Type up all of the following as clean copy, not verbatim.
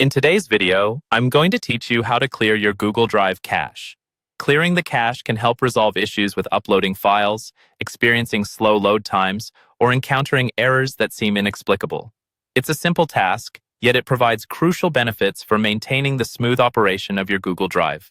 In today's video, I'm going to teach you how to clear your Google Drive cache. Clearing the cache can help resolve issues with uploading files, experiencing slow load times, or encountering errors that seem inexplicable. It's a simple task, yet it provides crucial benefits for maintaining the smooth operation of your Google Drive.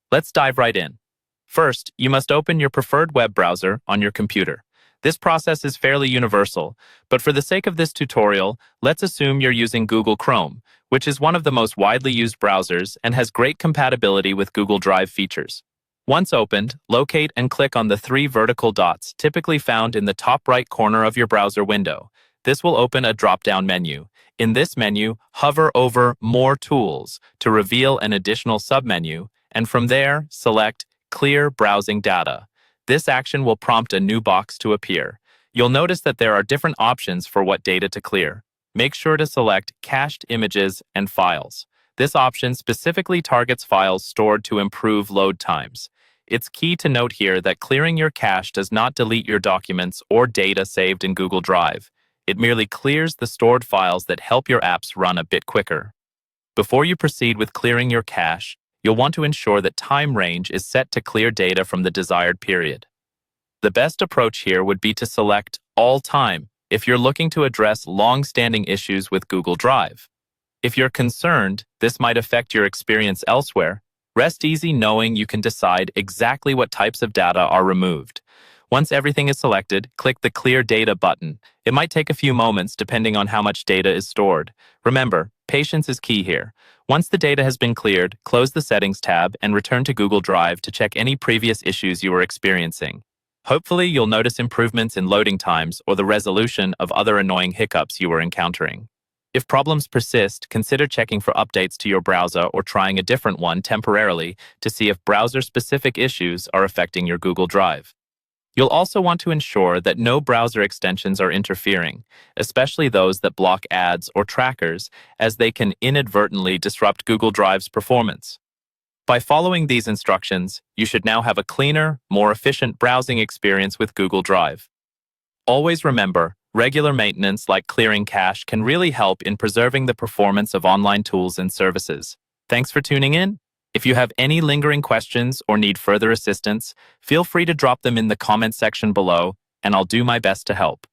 Let's dive right in. First, you must open your preferred web browser on your computer. This process is fairly universal, but for the sake of this tutorial, let's assume you're using Google Chrome, which is one of the most widely used browsers and has great compatibility with Google Drive features. Once opened, locate and click on the three vertical dots typically found in the top right corner of your browser window. This will open a drop-down menu. In this menu, hover over More Tools to reveal an additional submenu, and from there, select Clear Browsing Data. This action will prompt a new box to appear. You'll notice that there are different options for what data to clear. Make sure to select Cached Images and Files. This option specifically targets files stored to improve load times. It's key to note here that clearing your cache does not delete your documents or data saved in Google Drive. It merely clears the stored files that help your apps run a bit quicker. Before you proceed with clearing your cache, you'll want to ensure that time range is set to clear data from the desired period. The best approach here would be to select All Time if you're looking to address long-standing issues with Google Drive. If you're concerned this might affect your experience elsewhere, rest easy knowing you can decide exactly what types of data are removed. Once everything is selected, click the Clear Data button. It might take a few moments depending on how much data is stored. Remember, patience is key here. Once the data has been cleared, close the Settings tab and return to Google Drive to check any previous issues you were experiencing. Hopefully, you'll notice improvements in loading times or the resolution of other annoying hiccups you were encountering. If problems persist, consider checking for updates to your browser or trying a different one temporarily to see if browser-specific issues are affecting your Google Drive. You'll also want to ensure that no browser extensions are interfering, especially those that block ads or trackers, as they can inadvertently disrupt Google Drive's performance. By following these instructions, you should now have a cleaner, more efficient browsing experience with Google Drive. Always remember, regular maintenance like clearing cache can really help in preserving the performance of online tools and services. Thanks for tuning in. If you have any lingering questions or need further assistance, feel free to drop them in the comment section below, and I'll do my best to help.